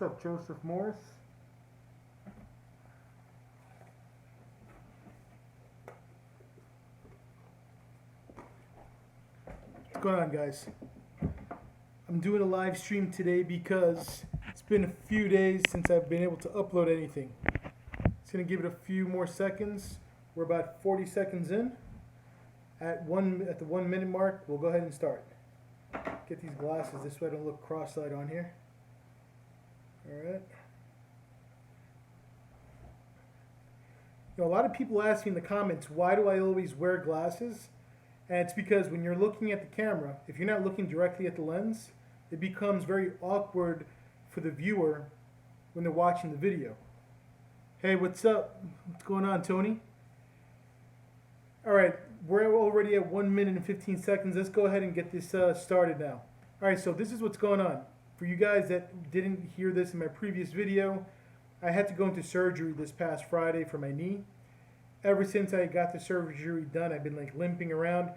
up, Joseph Morris? What's going on, guys? I'm doing a live stream today because it's been a few days since I've been able to upload anything. It's going to give it a few more seconds. We're about 40 seconds in. At the 1 minute mark, we'll go ahead and start. Get these glasses this way I don't look cross-eyed on here. Alright. You know, a lot of people ask me in the comments, why do I always wear glasses? And it's because when you're looking at the camera, if you're not looking directly at the lens, it becomes very awkward for the viewer when they're watching the video. Hey, what's up? What's going on, Tony? Alright, we're already at 1 minute and 15 seconds. Let's go ahead and get this started now. Alright, so this is what's going on. For you guys that didn't hear this in my previous video, I had to go into surgery this past Friday for my knee. Ever since I got the surgery done, I've been like limping around.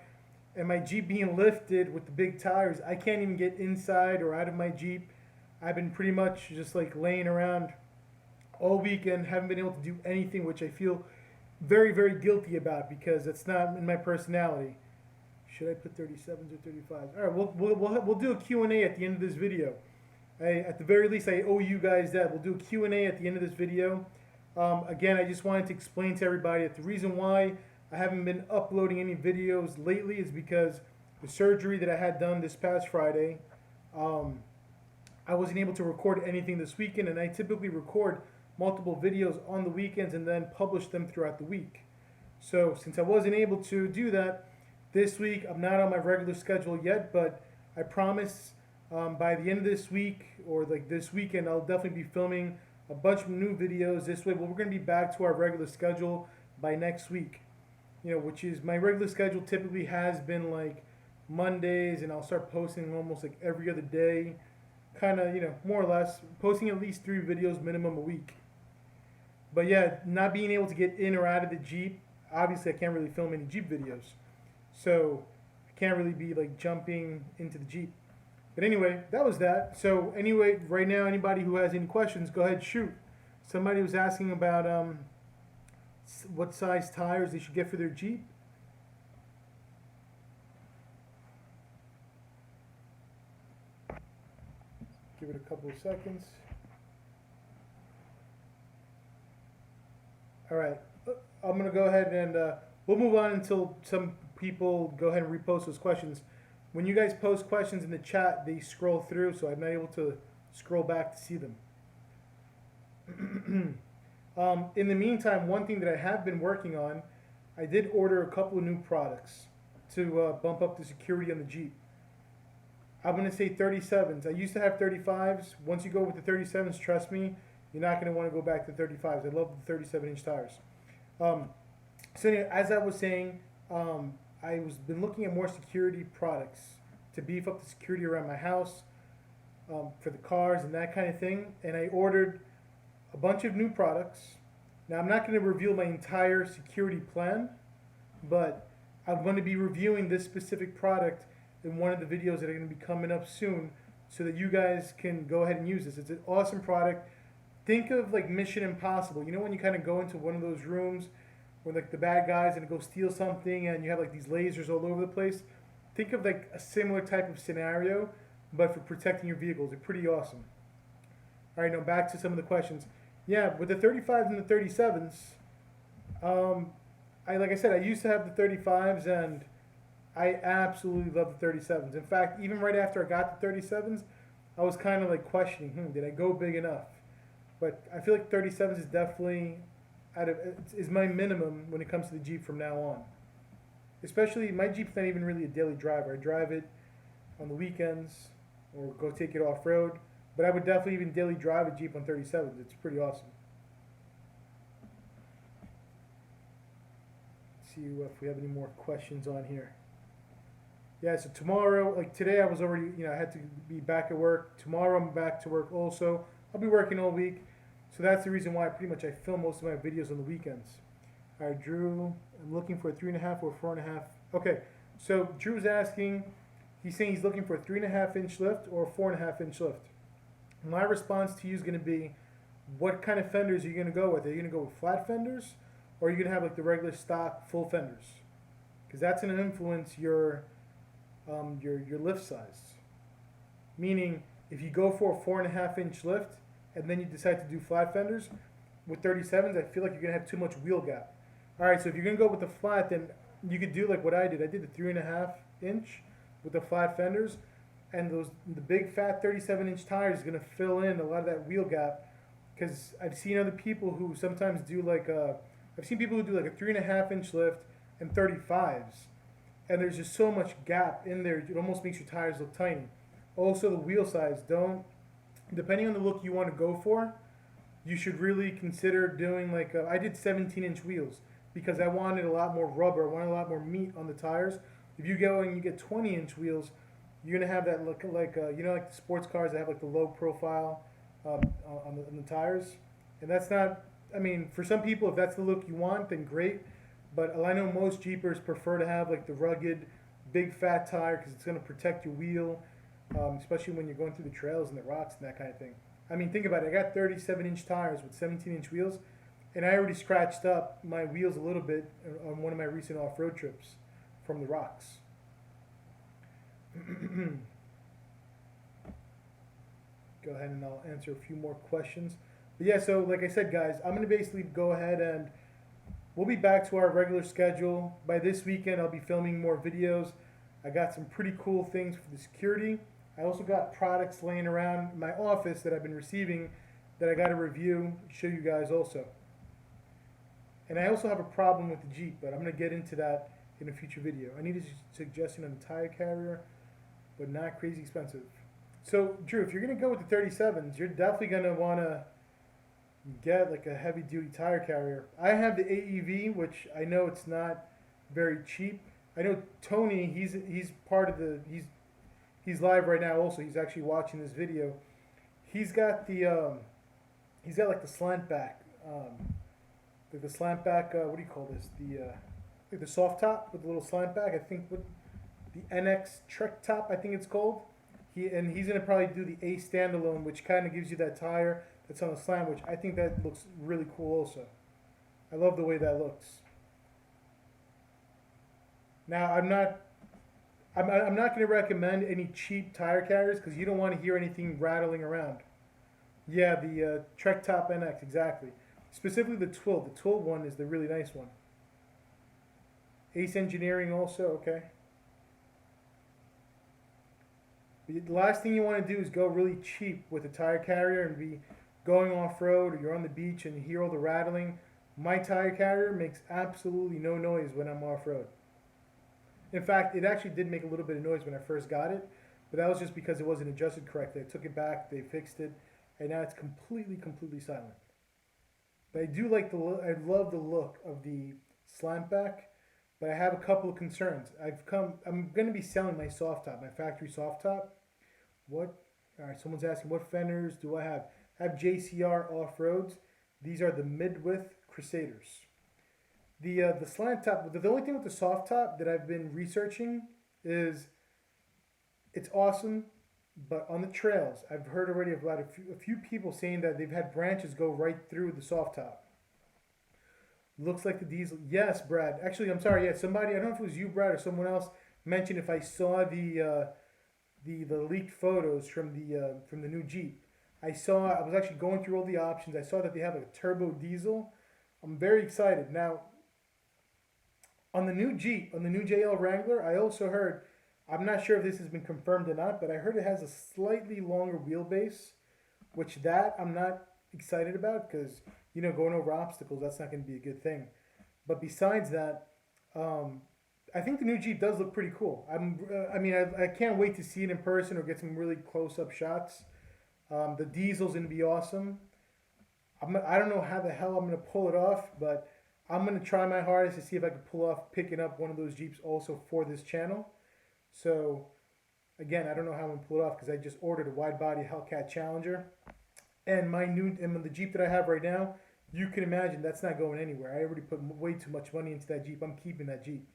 And my Jeep being lifted with the big tires, I can't even get inside or out of my Jeep. I've been pretty much just like laying around all weekend, haven't been able to do anything, which I feel very, very guilty about because it's not in my personality. Should I put 37s or 35s? All right, we'll do a Q&A at the end of this video. At the very least, I owe you guys that. We'll do a Q&A at the end of this video. Again, I just wanted to explain to everybody that the reason why I haven't been uploading any videos lately is because the surgery that I had done this past Friday, I wasn't able to record anything this weekend, and I typically record multiple videos on the weekends and then publish them throughout the week. So since I wasn't able to do that this week, I'm not on my regular schedule yet, but I promise by the end of this week or like this weekend, I'll definitely be filming a bunch of new videos this way. But we're going to be back to our regular schedule by next week, you know, which is my regular schedule typically has been like Mondays, and I'll start posting almost like every other day, kind of, you know, more or less posting at least 3 videos minimum a week. But yeah, not being able to get in or out of the Jeep, obviously I can't really film any Jeep videos. So I can't really be like jumping into the Jeep. But anyway, that was that. So anyway, right now, anybody who has any questions, go ahead, shoot. Somebody was asking about what size tires they should get for their Jeep. Give it a couple of seconds. All right, I'm going to go ahead and we'll move on until some people go ahead and repost those questions. When you guys post questions in the chat, they scroll through, so I'm not able to scroll back to see them. In the meantime, one thing that I have been working on, I did order a couple of new products to bump up the security on the Jeep. I'm going to say 37s. I used to have 35s. Once you go with the 37s, trust me, you're not going to want to go back to 35s. I love the 37-inch tires. So anyway, as I was saying, I was been looking at more security products to beef up the security around my house, for the cars and that kind of thing. And I ordered a bunch of new products. Now I'm not going to reveal my entire security plan, but I'm going to be reviewing this specific product in one of the videos that are going to be coming up soon so that you guys can go ahead and use this. It's an awesome product. Think of like Mission Impossible. You know when you kind of go into one of those rooms where like the bad guys and go steal something and you have like these lasers all over the place? Think of like a similar type of scenario, but for protecting your vehicles. They're pretty awesome. All right, now back to some of the questions. Yeah, with the 35s and the 37s, like I said, I used to have the 35s and I absolutely love the 37s. In fact, even right after I got the 37s, I was kind of like questioning, did I go big enough? But I feel like 37s is definitely is my minimum when it comes to the Jeep from now on. Especially, my Jeep's not even really a daily driver. I drive it on the weekends or go take it off-road. But I would definitely even daily drive a Jeep on 37s. It's pretty awesome. Let's see if we have any more questions on here. Yeah, so tomorrow, like today I was already, I had to be back at work. Tomorrow I'm back to work also. I'll be working all week. So that's the reason why I film most of my videos on the weekends. All right, Drew, I'm looking for a 3.5 or 4.5. Okay, so Drew's asking, he's saying he's looking for a 3.5-inch lift or a 4.5-inch lift. My response to you is going to be, what kind of fenders are you going to go with? Are you going to go with flat fenders, or are you going to have like the regular stock full fenders? Because that's going to influence your lift size. Meaning, if you go for a 4.5 inch lift and then you decide to do flat fenders with 37s, I feel like you're going to have too much wheel gap. All right, so if you're going to go with the flat, then you could do like what I did. I did the 3.5 inch with the flat fenders, and the big fat 37-inch tires is going to fill in a lot of that wheel gap. Because I've seen other people who sometimes do like I've seen people who do like a 3.5 inch lift and 35s, and there's just so much gap in there, it almost makes your tires look tiny. Also, the wheel size, depending on the look you want to go for, you should really consider doing like I did 17-inch wheels because I wanted a lot more rubber, I wanted a lot more meat on the tires. If you go and you get 20-inch wheels, you're gonna have that look like like the sports cars that have like the low profile on the tires, and that's not. I mean, for some people, if that's the look you want, then great. But I know most Jeepers prefer to have like the rugged, big fat tire because it's gonna protect your wheel, especially when you're going through the trails and the rocks and that kind of thing. I mean, think about it. I got 37-inch tires with 17-inch wheels, and I already scratched up my wheels a little bit on one of my recent off-road trips from the rocks. Go ahead and I'll answer a few more questions. But yeah, so like I said, guys, I'm going to basically go ahead and we'll be back to our regular schedule. By this weekend, I'll be filming more videos. I got some pretty cool things for the security. I also got products laying around my office that I've been receiving that I got to review, show you guys also. And I also have a problem with the Jeep, but I'm going to get into that in a future video. I need a suggestion on the tire carrier, but not crazy expensive. So, Drew, if you're going to go with the 37s, you're definitely going to want to get like a heavy-duty tire carrier. I have the AEV, which I know it's not very cheap. I know Tony, he's part of the, he's live right now also. He's actually watching this video. He's got like the slant back, what do you call this? Like the soft top with the little slant back. I think what the NX Trek top, I think it's called. He's gonna probably do the A standalone, which kind of gives you that tire that's on the slant, which I think that looks really cool also. I love the way that looks. Now I'm not going to recommend any cheap tire carriers because you don't want to hear anything rattling around. Yeah, the Trek Top NX, exactly. Specifically the Twill. The Twill one is the really nice one. Ace Engineering also, okay. The last thing you want to do is go really cheap with a tire carrier and be going off-road or you're on the beach and you hear all the rattling. My tire carrier makes absolutely no noise when I'm off-road. In fact, it actually did make a little bit of noise when I first got it, but that was just because it wasn't adjusted correctly. I took it back, they fixed it, and now it's completely silent. But I do like I love the look of the slant back, but I have a couple of concerns. I'm going to be selling my soft top, my factory soft top. All right, someone's asking, what fenders do I have? I have JCR off-roads. These are the mid-width Crusaders. The slant top, the only thing with the soft top that I've been researching is it's awesome, but on the trails, I've heard already about a few people saying that they've had branches go right through the soft top. Looks like the diesel. Yes, Brad. Actually, I'm sorry. Yeah, somebody, I don't know if it was you, Brad, or someone else mentioned if I saw the leaked photos from the new Jeep. I was actually going through all the options. I saw that they have a turbo diesel. I'm very excited. Now, on the new Jeep, on the new JL Wrangler, I also heard, I'm not sure if this has been confirmed or not, but I heard it has a slightly longer wheelbase, which I'm not excited about because, going over obstacles, that's not going to be a good thing. But besides that, I think the new Jeep does look pretty cool. I can't wait to see it in person or get some really close-up shots. The diesel's going to be awesome. I don't know how the hell I'm going to pull it off, but I'm going to try my hardest to see if I can pull off picking up one of those Jeeps also for this channel. So, again, I don't know how I'm going to pull it off because I just ordered a wide-body Hellcat Challenger. And the Jeep that I have right now, you can imagine that's not going anywhere. I already put way too much money into that Jeep. I'm keeping that Jeep.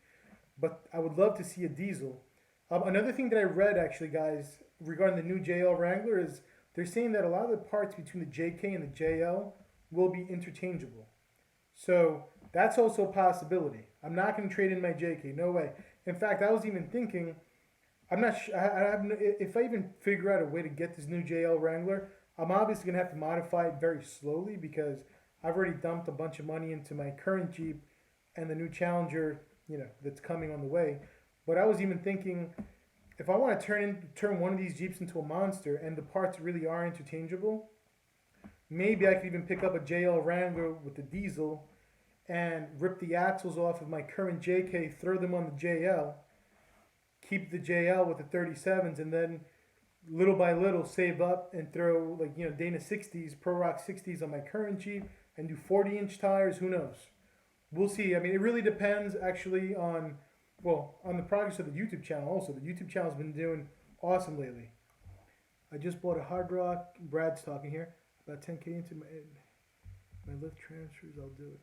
But I would love to see a diesel. Another thing that I read, actually, guys, regarding the new JL Wrangler is they're saying that a lot of the parts between the JK and the JL will be interchangeable. So that's also a possibility. I'm not going to trade in my JK. No way. In fact, I was even thinking, I'm not sure. If I even figure out a way to get this new JL Wrangler, I'm obviously going to have to modify it very slowly because I've already dumped a bunch of money into my current Jeep and the new Challenger, that's coming on the way. But I was even thinking, if I want to turn one of these Jeeps into a monster and the parts really are interchangeable, maybe I could even pick up a JL Wrangler with the diesel and rip the axles off of my current JK, throw them on the JL, keep the JL with the 37s, and then little by little save up and throw Dana 60s, Pro Rock 60s on my current Jeep and do 40-inch tires. Who knows? We'll see. I mean, it really depends actually on the progress of the YouTube channel also. The YouTube channel has been doing awesome lately. I just bought a Hard Rock. Brad's talking here. About 10K into my lift transfers, I'll do it.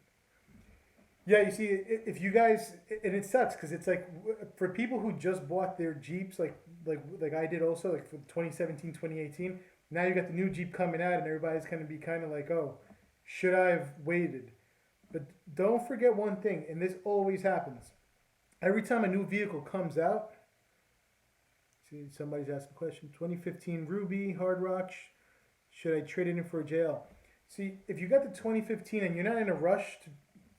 Yeah, you see, if you guys, and it sucks because it's like for people who just bought their Jeeps, like I did also, like for 2017, 2018. Now you got the new Jeep coming out, and everybody's going to be kind of like, oh, should I have waited? But don't forget one thing, and this always happens. Every time a new vehicle comes out, see, somebody's asking a question. 2015 Ruby Hard Rock, should I trade it in for a JL? See, if you got the 2015 and you're not in a rush to,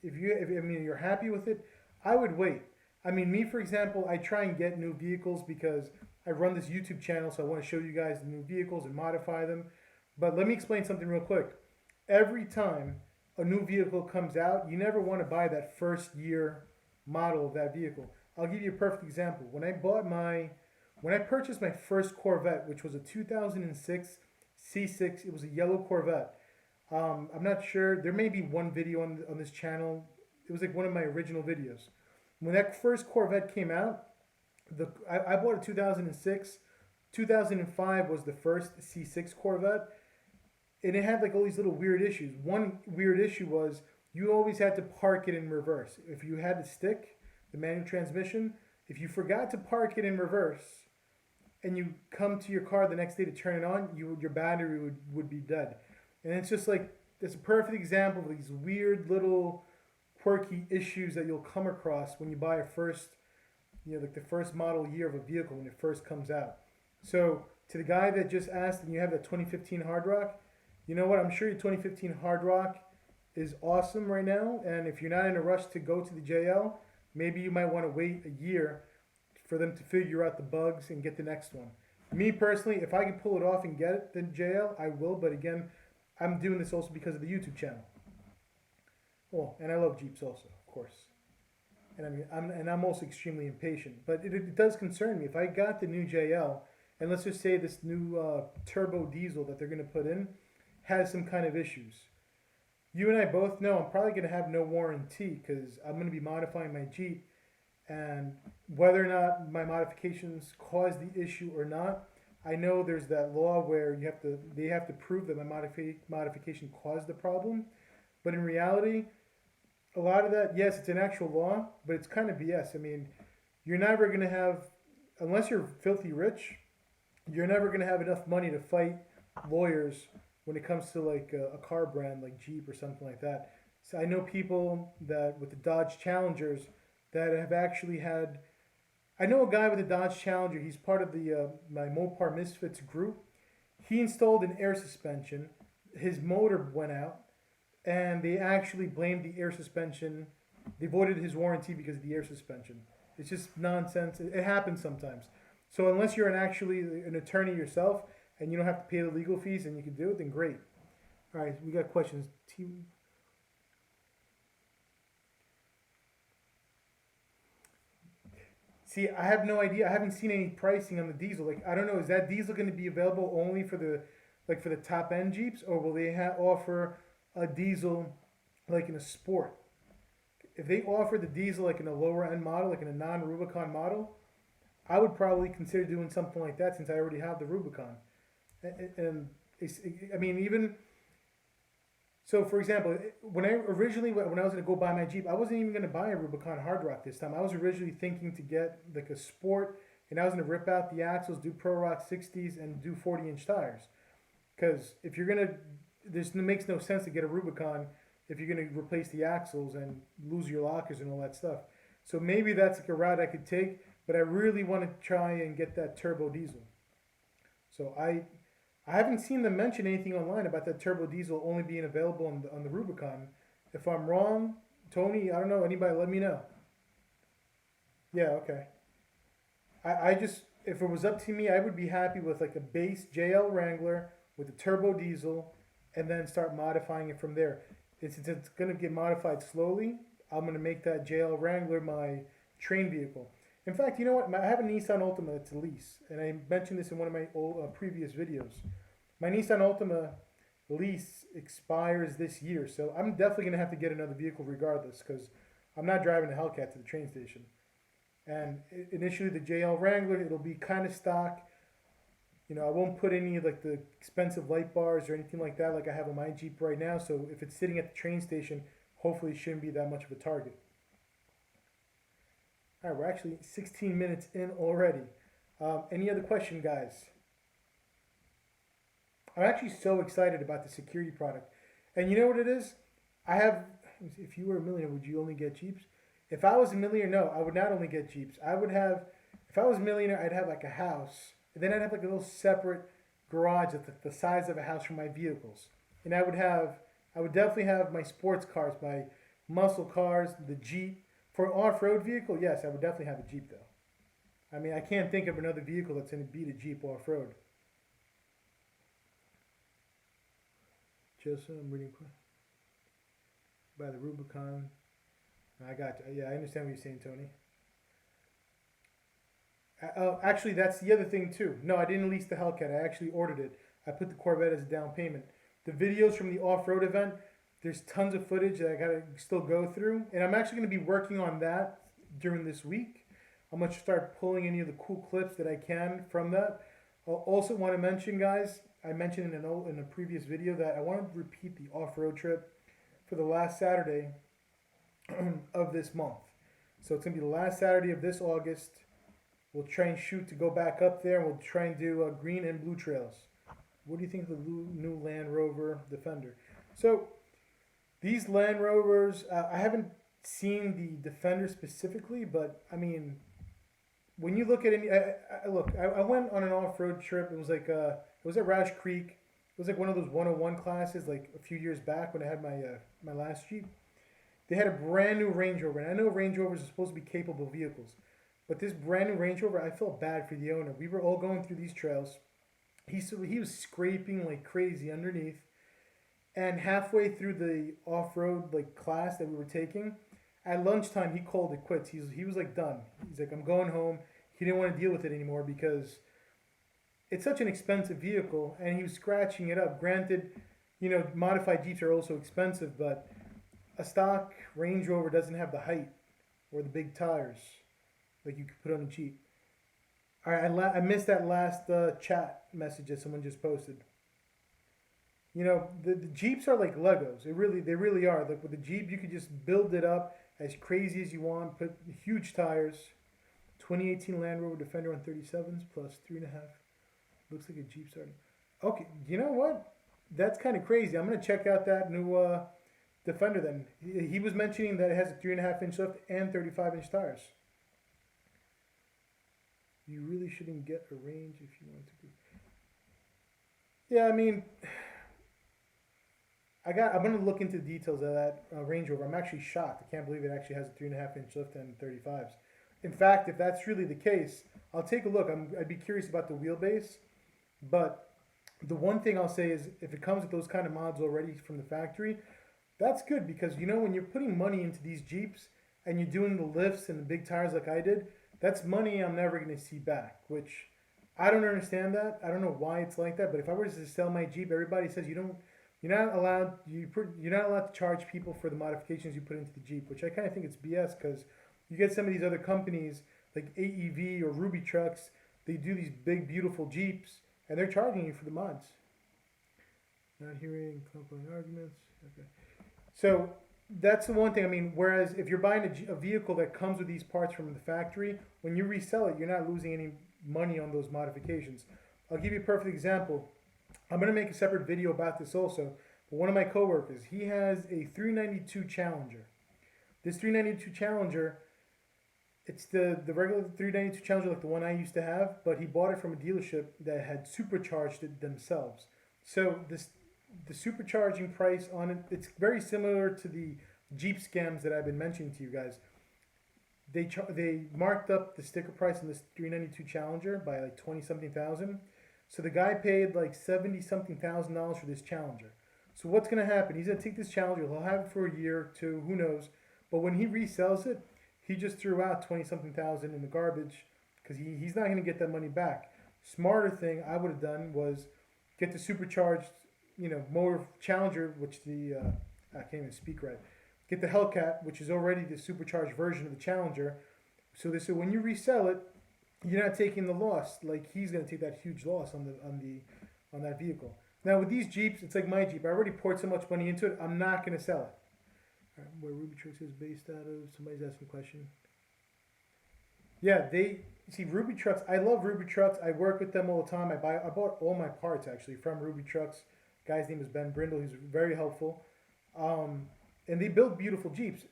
if you're happy with it, I would wait. I mean, me, for example, I try and get new vehicles because I run this YouTube channel, so I want to show you guys the new vehicles and modify them. But let me explain something real quick. Every time a new vehicle comes out, you never want to buy that first year model of that vehicle. I'll give you a perfect example. When I purchased my first Corvette, which was a 2006 C6, it was a yellow Corvette. I'm not sure. There may be one video on this channel. It was like one of my original videos. When that first Corvette came out, I bought a 2006. 2005 was the first C6 Corvette. And it had like all these little weird issues. One weird issue was you always had to park it in reverse. If you had the stick, the manual transmission, if you forgot to park it in reverse and you come to your car the next day to turn it on, your battery would be dead. And it's just like, it's a perfect example of these weird little quirky issues that you'll come across when you buy a first, like the first model year of a vehicle when it first comes out. So to the guy that just asked and you have that 2015 Hard Rock, you know what? I'm sure your 2015 Hard Rock is awesome right now. And if you're not in a rush to go to the JL, maybe you might want to wait a year for them to figure out the bugs and get the next one. Me personally, if I can pull it off and get it, the JL, I will. But again, I'm doing this also because of the YouTube channel. Well, and I love Jeeps also, of course. And I'm also extremely impatient. But it does concern me. If I got the new JL, and let's just say this new turbo diesel that they're going to put in has some kind of issues. You and I both know I'm probably going to have no warranty because I'm going to be modifying my Jeep. And whether or not my modifications cause the issue or not, I know there's that law where they have to prove that my modification caused the problem. But in reality, a lot of that, yes, it's an actual law, but it's kind of BS. I mean, you're never going to have, unless you're filthy rich, you're never going to have enough money to fight lawyers when it comes to like a car brand like Jeep or something like that. So I know people that with the Dodge Challengers that have actually had, I know a guy with a Dodge Challenger, he's part of the my Mopar Misfits group. He installed an air suspension, his motor went out, and they actually blamed the air suspension. They voided his warranty because of the air suspension. It's just nonsense. It happens sometimes. So unless you're actually an attorney yourself and you don't have to pay the legal fees and you can do it, then great. All right, we got questions. See, I have no idea. I haven't seen any pricing on the diesel. Like, I don't know. Is that diesel going to be available only for the top end Jeeps, or will they offer a diesel like in a sport? If they offer the diesel like in a lower end model, like in a non-Rubicon model, I would probably consider doing something like that since I already have the Rubicon. And I mean, even so, for example, when I was going to go buy my Jeep, I wasn't even going to buy a Rubicon Hard Rock this time. I was originally thinking to get like a sport, and I was going to rip out the axles, do Pro Rock 60s, and do 40-inch tires. Because if you're gonna, this makes no sense to get a Rubicon if you're gonna replace the axles and lose your lockers and all that stuff. So maybe that's like a route I could take, but I really want to try and get that turbo diesel. So I haven't seen them mention anything online about that turbo diesel only being available on the Rubicon. If I'm wrong, Tony, I don't know, anybody let me know. Yeah, okay. I just, if it was up to me, I would be happy with like a base JL Wrangler with a turbo diesel and then start modifying it from there. Since it's going to get modified slowly, I'm going to make that JL Wrangler my train vehicle. In fact, you know what? I have a Nissan Altima that's a lease, and I mentioned this in one of my previous videos. My Nissan Altima lease expires this year, so I'm definitely going to have to get another vehicle regardless, because I'm not driving a Hellcat to the train station. And initially the JL Wrangler, it'll be kind of stock. You know, I won't put any of like the expensive light bars or anything like that like I have on my Jeep right now. So if it's sitting at the train station, hopefully it shouldn't be that much of a target. All right, we're actually 16 minutes in already. Any other question, guys? I'm actually so excited about the security product. And you know what it is? If you were a millionaire, would you only get Jeeps? If I was a millionaire, no, I would not only get Jeeps. I would have, if I was a millionaire, I'd have like a house. And then I'd have like a little separate garage that's the size of a house for my vehicles. And I would definitely have my sports cars, my muscle cars, the Jeep. For an off-road vehicle, yes, I would definitely have a Jeep though. I mean, I can't think of another vehicle that's going to beat a Jeep off-road. Just I'm reading by the Rubicon. I got you. Yeah, I understand what you're saying, Tony. Actually, that's the other thing too. No, I didn't lease the Hellcat. I actually ordered it. I put the Corvette as a down payment. The videos from the off-road event, there's tons of footage that I gotta still go through, and I'm actually gonna be working on that during this week. I'm gonna start pulling any of the cool clips that I can from that. I also want to mention, guys, I mentioned in a previous video that I want to repeat the off-road trip for the last Saturday of this month. So it's gonna be the last Saturday of this August. We'll try and shoot to go back up there, and we'll try and do green and blue trails. What do you think of the new Land Rover Defender? So these Land Rovers, I haven't seen the Defender specifically, but I mean, when you look at any, I went on an off-road trip. It was like it was at Roush Creek. It was like one of those 101 classes, like a few years back when I had my last Jeep. They had a brand new Range Rover, and I know Range Rovers are supposed to be capable vehicles. But this brand new Range Rover, I felt bad for the owner. We were all going through these trails. He was scraping like crazy underneath. And halfway through the off-road like class that we were taking, at lunchtime he called it quits. He was like done. He's like, I'm going home. He didn't want to deal with it anymore because it's such an expensive vehicle, and he was scratching it up. Granted, you know, modified Jeeps are also expensive, but a stock Range Rover doesn't have the height or the big tires like you could put on a Jeep. All right, I missed that last chat message that someone just posted. You know, the Jeeps are like Legos. They really are. Like with the Jeep, you could just build it up as crazy as you want. Put huge tires. 2018 Land Rover Defender on 37s plus 3.5. Looks like a Jeep starting. Okay, you know what? That's kind of crazy. I'm gonna check out that new Defender then. He was mentioning that it has a 3.5-inch lift and 35-inch tires. You really shouldn't get a Range if you want to be. Yeah, I mean, I'm gonna look into the details of that Range Rover. I'm actually shocked. I can't believe it actually has a 3.5-inch lift and 35s. In fact, if that's really the case, I'll take a look. I'd be curious about the wheelbase. But the one thing I'll say is, if it comes with those kind of mods already from the factory, that's good, because you know when you're putting money into these Jeeps and you're doing the lifts and the big tires like I did, that's money I'm never going to see back, which I don't understand that. I don't know why it's like that, but if I were to sell my Jeep, everybody says you're not allowed to charge people for the modifications you put into the Jeep, which I kind of think it's BS, because you get some of these other companies like AEV or Ruby Trucks, they do these big beautiful Jeeps and they're charging you for the mods. Not hearing compelling arguments. Okay. So that's the one thing. I mean, whereas if you're buying a vehicle that comes with these parts from the factory, when you resell it, you're not losing any money on those modifications. I'll give you a perfect example. I'm going to make a separate video about this also. But one of my coworkers, he has a 392 Challenger. This 392 Challenger, it's the regular 392 Challenger like the one I used to have, but he bought it from a dealership that had supercharged it themselves. So the supercharging price on it, it's very similar to the Jeep scams that I've been mentioning to you guys. They marked up the sticker price on this 392 Challenger by like 20 something thousand. So the guy paid like 70 something thousand dollars for this Challenger. So what's going to happen? He's going to take this Challenger. He'll have it for a year or two, who knows. But when he resells it, he just threw out 20 something thousand in the garbage because he's not going to get that money back. Smarter thing I would have done was get the supercharged, motor Challenger, which I can't even speak right. Get the Hellcat, which is already the supercharged version of the Challenger. So when you resell it, you're not taking the loss. Like he's going to take that huge loss on that vehicle. Now with these Jeeps, it's like my Jeep. I already poured so much money into it. I'm not going to sell it. All right, where Ruby Trucks is based out of? Somebody's asking a question. Yeah, Ruby Trucks. I love Ruby Trucks. I work with them all the time. I bought all my parts actually from Ruby Trucks. Guy's name is Ben Brindle. He's very helpful. And they build beautiful Jeeps.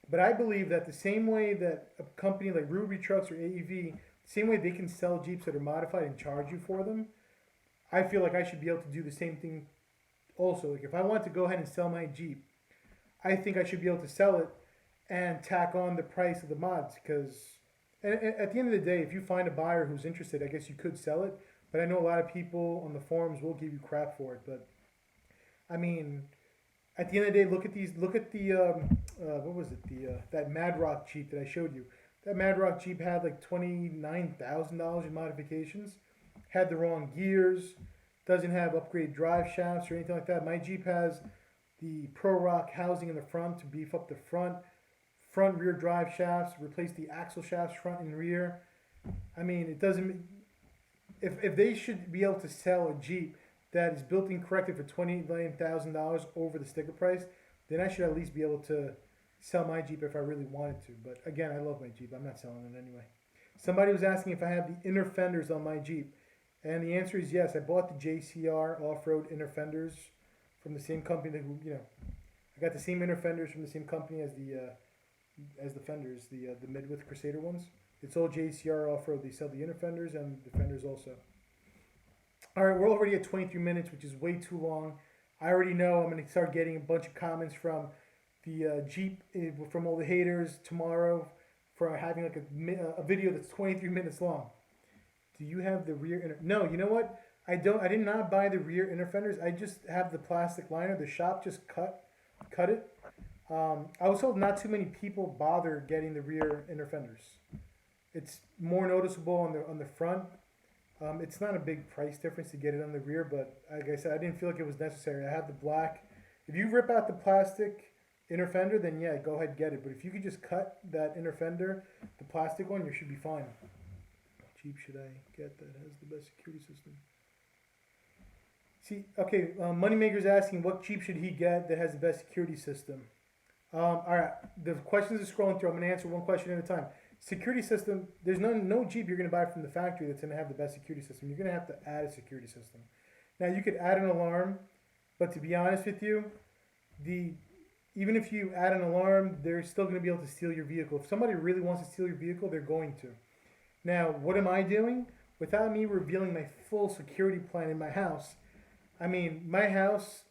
But I believe that the same way that a company like Ruby Trucks or AEV, the same way they can sell Jeeps that are modified and charge you for them, I feel like I should be able to do the same thing also. Like if I want to go ahead and sell my Jeep, I think I should be able to sell it and tack on the price of the mods because at the end of the day, if you find a buyer who's interested, I guess you could sell it. But I know a lot of people on the forums will give you crap for it. But I mean, at the end of the day, look at the what was it? That Mad Rock Jeep that I showed you. That Mad Rock Jeep had like $29,000 in modifications. Had the wrong gears. Doesn't have upgraded drive shafts or anything like that. My Jeep has the Pro Rock housing in the front to beef up the front rear drive shafts, replace the axle shafts front and rear. I mean, it doesn't. If they should be able to sell a Jeep that is built incorrectly for $29,000 over the sticker price, then I should at least be able to sell my Jeep if I really wanted to. But again, I love my Jeep. I'm not selling it anyway. Somebody was asking if I have the inner fenders on my Jeep. And the answer is yes. I bought the JCR off-road inner fenders from the same company that, I got the same inner fenders from the same company as the fenders, the mid-width Crusader ones. It's all JCR off-road. They sell the inner fenders and the fenders also. All right, we're already at 23 minutes, which is way too long. I already know I'm going to start getting a bunch of comments from the Jeep, from all the haters tomorrow for having like a video that's 23 minutes long. Do you have the rear inner? No, you know what? I don't. I did not buy the rear inner fenders. I just have the plastic liner. The shop just cut it. I was told not too many people bother getting the rear inner fenders. It's more noticeable on the front. It's not a big price difference to get it on the rear, but like I said, I didn't feel like it was necessary. I have the black. If you rip out the plastic inner fender, then yeah, go ahead and get it. But if you could just cut that inner fender, the plastic one, you should be fine. What Jeep should I get that has the best security system? See, okay, Moneymaker's asking what Jeep should he get that has the best security system. All right, the questions are scrolling through. I'm going to answer one question at a time. Security system, there's no Jeep you're going to buy from the factory that's going to have the best security system. You're going to have to add a security system. Now, you could add an alarm, but to be honest with you, even if you add an alarm, they're still going to be able to steal your vehicle. If somebody really wants to steal your vehicle, they're going to. Now, what am I doing? Without me revealing my full security plan in my house, I mean, my house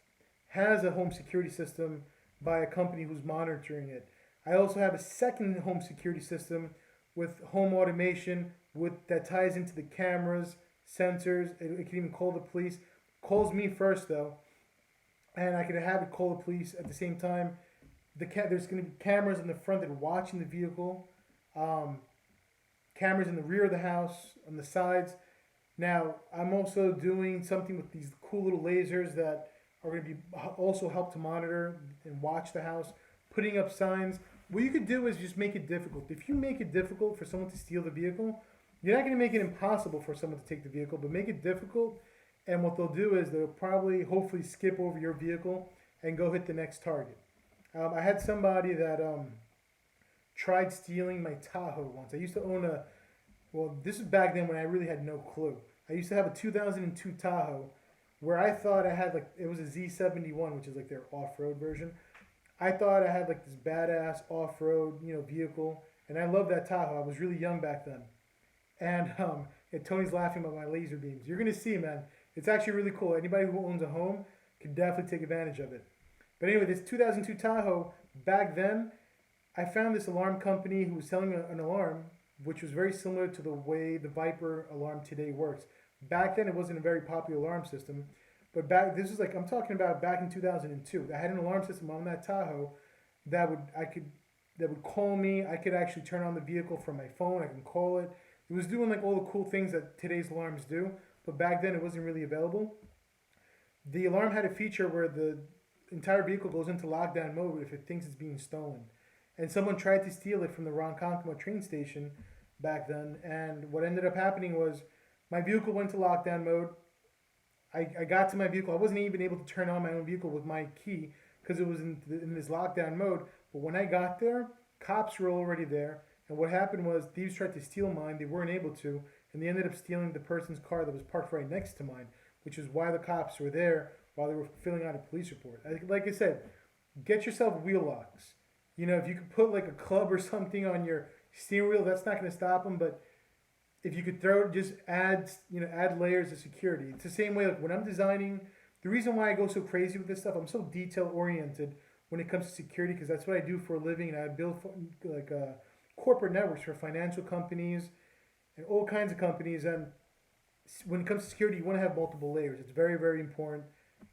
has a home security system by a company who's monitoring it. I also have a second home security system with home automation that ties into the cameras, sensors. It can even call the police. Calls me first though, and I can have it call the police at the same time. There's going to be cameras in the front that are watching the vehicle, cameras in the rear of the house, on the sides. Now, I'm also doing something with these cool little lasers that are going to be also help to monitor and watch the house, putting up signs. What you could do is just make it difficult. If you make it difficult for someone to steal the vehicle, you're not going to make it impossible for someone to take the vehicle, but make it difficult. And what they'll do is they'll probably, hopefully, skip over your vehicle and go hit the next target. I had somebody that tried stealing my Tahoe once. I used to own this is back then when I really had no clue. I used to have a 2002 Tahoe where I thought I had like, it was a Z71, which is like their off-road version. I thought I had like this badass off-road, vehicle, and I loved that Tahoe. I was really young back then, and Tony's laughing about my laser beams. You're gonna see, man. It's actually really cool. Anybody who owns a home can definitely take advantage of it. But anyway, this 2002 Tahoe, back then, I found this alarm company who was selling an alarm, which was very similar to the way the Viper alarm today works. Back then, it wasn't a very popular alarm system, but this is like, I'm talking about back in 2002. I had an alarm system on that Tahoe that would call me. I could actually turn on the vehicle from my phone. I can call it. It was doing like all the cool things that today's alarms do, but back then it wasn't really available. The alarm had a feature where the entire vehicle goes into lockdown mode if it thinks it's being stolen. And someone tried to steal it from the Ronkonkoma train station back then, and what ended up happening was my vehicle went to lockdown mode. I got to my vehicle. I wasn't even able to turn on my own vehicle with my key because it was in this lockdown mode. But when I got there, cops were already there. And what happened was thieves tried to steal mine. They weren't able to. And they ended up stealing the person's car that was parked right next to mine, which is why the cops were there while they were filling out a police report. Like I said, get yourself wheel locks. If you could put like a club or something on your steering wheel, that's not going to stop them. But if you could add layers of security. It's the same way like when I'm designing. The reason why I go so crazy with this stuff, I'm so detail oriented when it comes to security, because that's what I do for a living, and I build like corporate networks for financial companies and all kinds of companies. And when it comes to security, you want to have multiple layers. It's very, very important.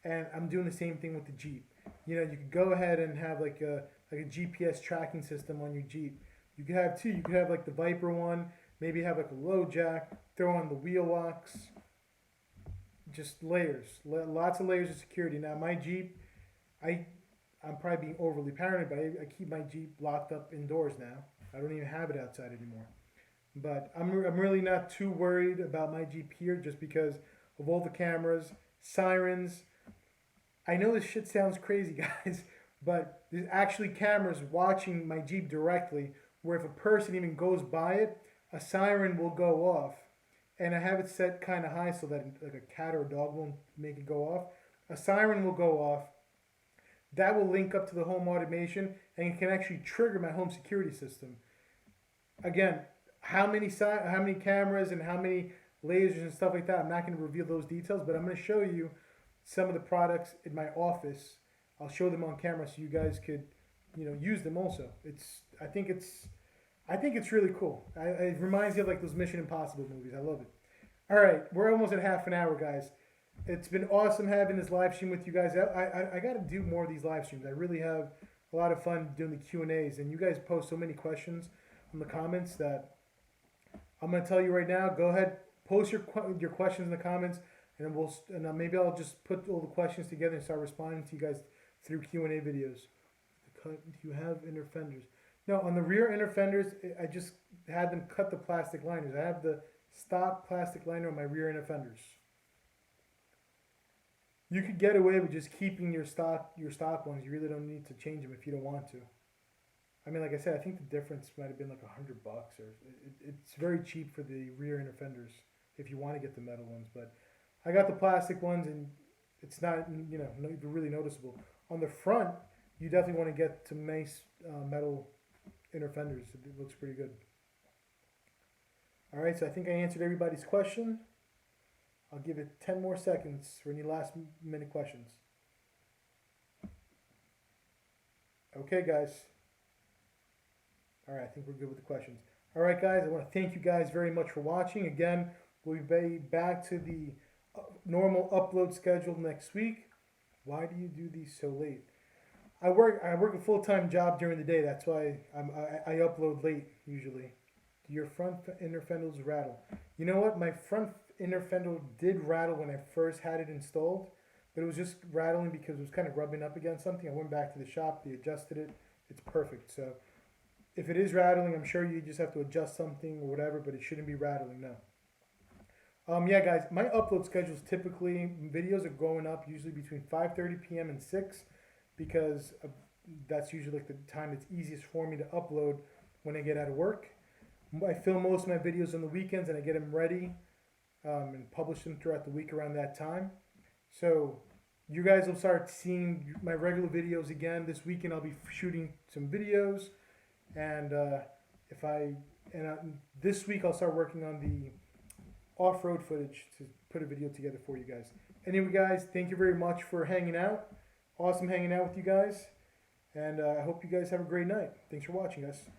And I'm doing the same thing with the Jeep. You could go ahead and have like a GPS tracking system on your Jeep. You could have two. You could have like the Viper one. Maybe have like a low jack, throw on the wheel locks, just layers, lots of layers of security. Now my Jeep, I'm probably being overly paranoid, but I keep my Jeep locked up indoors now. I don't even have it outside anymore. But I'm really not too worried about my Jeep here just because of all the cameras, sirens. I know this shit sounds crazy, guys, but there's actually cameras watching my Jeep directly where if a person even goes by it, a siren will go off, and I have it set kind of high so that like a cat or a dog won't make it go off. A siren will go off. That will link up to the home automation, and it can actually trigger my home security system. Again, how many cameras and how many lasers and stuff like that, I'm not going to reveal those details, but I'm going to show you some of the products in my office. I'll show them on camera so you guys could, use them also. I think it's really cool. It reminds me of like those Mission Impossible movies. I love it. All right, we're almost at half an hour, guys. It's been awesome having this live stream with you guys. I got to do more of these live streams. I really have a lot of fun doing the Q&As, and you guys post so many questions in the comments that I'm going to tell you right now. Go ahead, post your questions in the comments, and maybe I'll just put all the questions together and start responding to you guys through Q&A videos. Do you have inner fenders? No, on the rear inner fenders, I just had them cut the plastic liners. I have the stock plastic liner on my rear inner fenders. You could get away with just keeping your stock ones. You really don't need to change them if you don't want to. I mean, like I said, I think the difference might have been like $100, or it's very cheap for the rear inner fenders if you want to get the metal ones. But I got the plastic ones, and it's not really noticeable. On the front, you definitely want to get some nice metal inner fenders. It looks pretty good. All right, so I think I answered everybody's question. I'll give it 10 more seconds for any last minute questions. Okay, guys. All right, I think we're good with the questions. All right, guys, I want to thank you guys very much for watching. Again, we'll be back to the normal upload schedule next week. Why do you do these so late? I work a full-time job during the day. That's why I upload late usually. Do your front inner fenders rattle? You know what? My front inner fender did rattle when I first had it installed, but it was just rattling because it was kind of rubbing up against something. I went back to the shop. They adjusted it. It's perfect. So if it is rattling, I'm sure you just have to adjust something or whatever, but it shouldn't be rattling now. Yeah, guys, my upload schedule is typically, videos are going up usually between 5:30 p.m. and 6 because that's usually like the time it's easiest for me to upload when I get out of work. I film most of my videos on the weekends and I get them ready and publish them throughout the week around that time. So you guys will start seeing my regular videos again this weekend. I'll be shooting some videos, and this week I'll start working on the off-road footage to put a video together for you guys. Anyway, guys, thank you very much for hanging out. Awesome hanging out with you guys, and I hope you guys have a great night. Thanks for watching, guys.